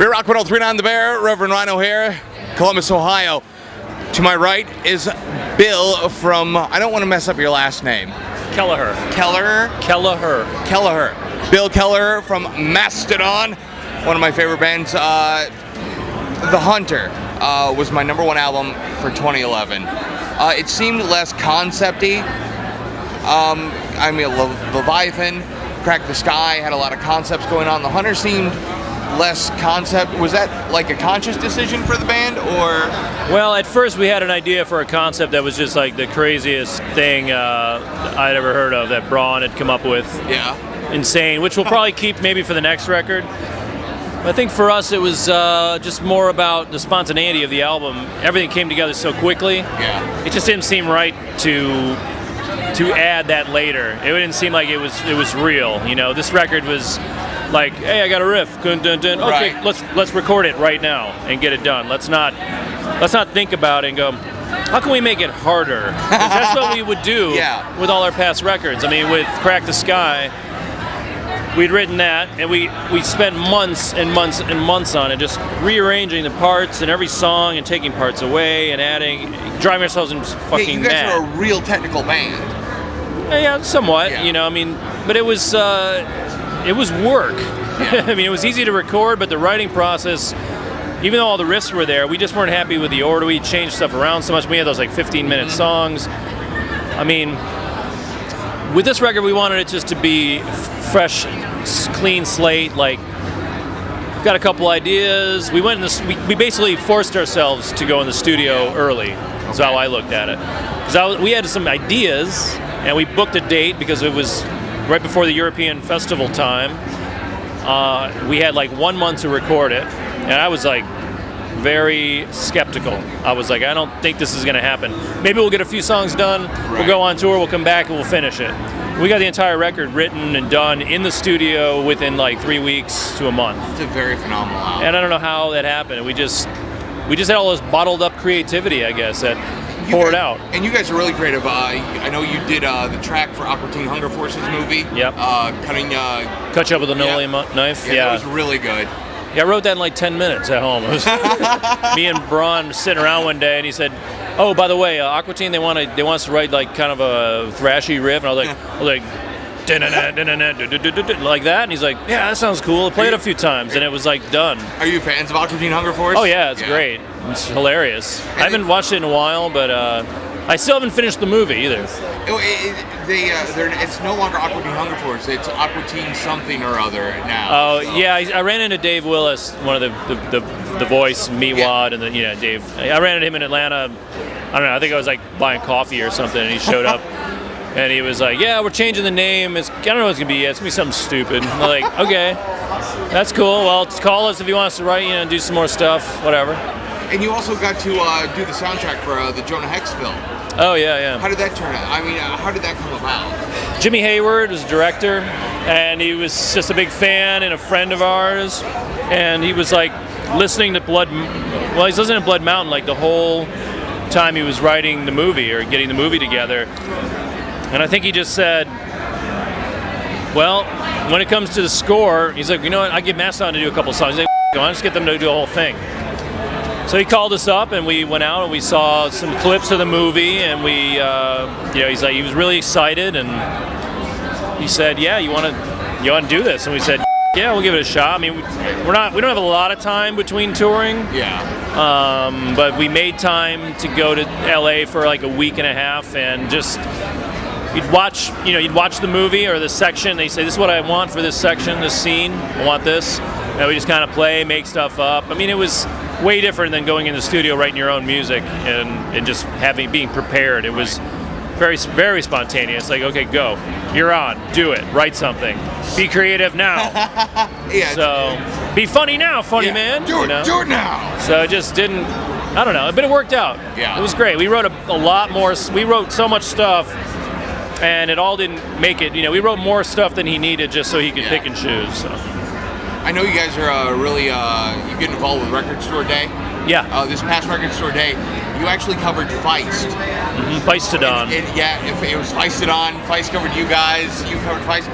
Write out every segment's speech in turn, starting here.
Bear Rock 103.9 The Bear, Reverend Ryno here, Columbus, Ohio. To my right is Bill from, I don't want to mess up your last name. Kelleher. Bill Kelleher from Mastodon, one of my favorite bands. The Hunter was my #1 album for 2011. It seemed less concept-y. I mean, Leviathan, Crack the Sky had a lot of concepts going on. The Hunter seemed less concept. Was that like a conscious decision for the band, or? Well, at first we had an idea for a concept that was just like the craziest thing I'd ever heard of that Brann had come up with. Yeah. Insane, which we'll probably keep maybe for the next record. I think for us it was just more about the spontaneity of the album. Everything came together so quickly. Yeah. It just didn't seem right to add that later. It didn't seem like it was real. You know, this record was like, hey, I got a riff. Dun, dun, dun. Okay, right. let's record it right now and get it done. Let's not think about it and go, how can we make it harder? 'Cause that's what we would do with all our past records. I mean, with Crack the Sky, we'd written that, and we spent months and months and months on it, just rearranging the parts in every song and taking parts away and adding, driving ourselves fucking mad. You guys are a real technical band. Yeah, somewhat. Yeah. You know, I mean, but it was work. Yeah. I mean, it was easy to record, but the writing process, even though all the riffs were there, we just weren't happy with the order. We changed stuff around so much. We had those like 15-minute songs. I mean, with this record, we wanted it just to be fresh, clean slate. Like, got a couple ideas. We went in we basically forced ourselves to go in the studio early. That's how I looked at it. Because we had some ideas, and we booked a date because it was right before the European festival time. We had like 1 month to record it, and I was like very skeptical. I was like, I don't think this is going to happen. Maybe we'll get a few songs done, we'll go on tour, we'll come back, and we'll finish it. We got the entire record written and done in the studio within like 3 weeks to a month. It's a very phenomenal album. And I don't know how that happened. We just had all this bottled up creativity, I guess, that poured out. And you guys are really creative. I know you did the track for Aqua Teen Hunger Force's movie. Yep. Cut you up with a nollie knife. Yeah, that was really good. Yeah, I wrote that in like 10 minutes at home. It was me and Brann sitting around one day, and he said, "Oh, by the way, Aqua Teen, they want us to write like kind of a thrashy riff," and I was like, like that, and he's like, "Yeah, that sounds cool." Play it a few times, and it was like done. Are you fans of Aqua Teen Hunger Force? Oh yeah, it's great. It's hilarious. I haven't watched it in a while, but I still haven't finished the movie either. It's no longer Aqua Teen Hunger Force. It's Aqua Teen something or other now. Oh so. Yeah, I ran into Dave Willis, one of the voice, Meewad, and Dave. I ran into him in Atlanta. I don't know. I think I was like buying coffee or something, and he showed up. And he was like, "Yeah, we're changing the name. I don't know what it's gonna be yet. It's gonna be something stupid." I'm like, "Okay, that's cool. Well, call us if you want us to write, and do some more stuff, whatever." And you also got to do the soundtrack for the Jonah Hex film. Oh yeah. How did that turn out? I mean, how did that come about? Jimmy Hayward was director, and he was just a big fan and a friend of ours. And he was like listening to he's listening to Blood Mountain like the whole time he was writing the movie or getting the movie together. And I think he just said, well, when it comes to the score, he's like, you know what, I give Mastodon to do a couple songs. He's like, go on, just get them to do the whole thing. So he called us up, and we went out and we saw some clips of the movie, and we, he's like, he was really excited, and he said, yeah, you want to do this? And we said, yeah, we'll give it a shot. I mean, we don't have a lot of time between touring. Yeah. But we made time to go to LA for like a week and a half, and just you'd watch the movie or the section. They say, this is what I want for this section, this scene. I want this. And we just kind of play, make stuff up. I mean, it was way different than going in the studio writing your own music and just being prepared. It was very, very spontaneous. Like, okay, go. You're on. Do it. Write something. Be creative now. Yeah. So, be funny now, funny man. Do it. Do it now. So it just didn't. I don't know, but it worked out. Yeah. It was great. We wrote a lot more. We wrote so much stuff, and it all didn't make it. We wrote more stuff than he needed just so he could pick and choose. So. I know you guys are really you get involved with Record Store Day. Yeah. This past Record Store Day, you actually covered Feist. Mm-hmm. Feistodon. If it was Feistodon. Feist covered you guys. You covered Feist,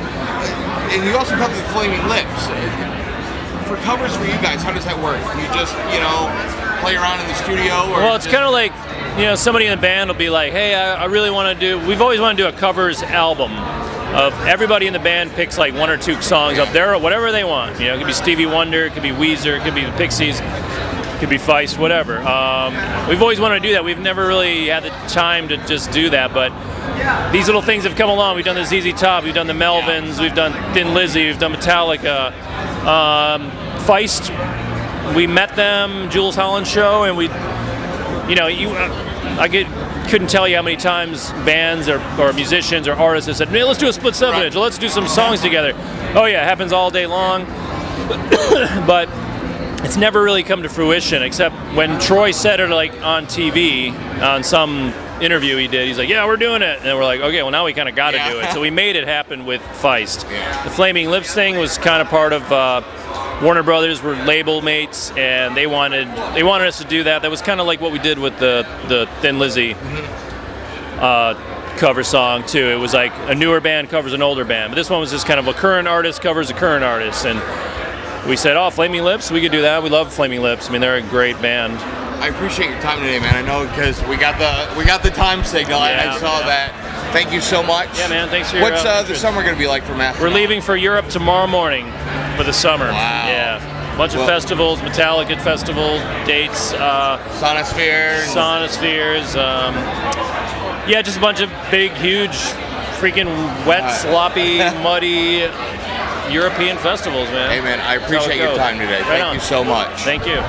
and you also covered the Flaming Lips. for covers for you guys, how does that work? Do you just, play around in the studio? Or well, it's kind of like, somebody in the band will be like, hey, I really want to do, we've always wanted to do a covers album of everybody in the band picks like 1 or 2 songs of their, whatever they want. It could be Stevie Wonder, it could be Weezer, it could be the Pixies, it could be Feist, whatever. We've always wanted to do that. We've never really had the time to just do that, but these little things have come along. We've done the ZZ Top, we've done the Melvins, we've done Thin Lizzy, we've done Metallica. Feist, we met them, Jules Holland show, and we, couldn't tell you how many times bands or musicians or artists have said, hey, let's do a split 7-inch, or let's do some songs together. Oh yeah, it happens all day long. But it's never really come to fruition, except when Troy said it like on TV, on some interview he did. He's like, yeah, we're doing it. And we're like, okay, well now we kind of got to do it. So we made it happen with Feist. Yeah. The Flaming Lips thing was kind of part of Warner Brothers, were label mates, and they wanted us to do that. That was kind of like what we did with the Thin Lizzy cover song too. It was like a newer band covers an older band, but this one was just kind of a current artist covers a current artist, and we said, oh, Flaming Lips, we could do that. We love Flaming Lips. I mean, they're a great band. I appreciate your time today, man. I know because we got the time signal. Yeah, I saw that. Thank you so much. Yeah, man. Thanks for your What's the summer going to be like for Mastodon? We're leaving for Europe tomorrow morning for the summer. Wow. Yeah. A bunch of festivals, Metallica festival dates. Sonospheres. Yeah, just a bunch of big, huge, freaking wet, sloppy, muddy European festivals, man. Hey, man, I appreciate your time today. Thank you so much. Thank you.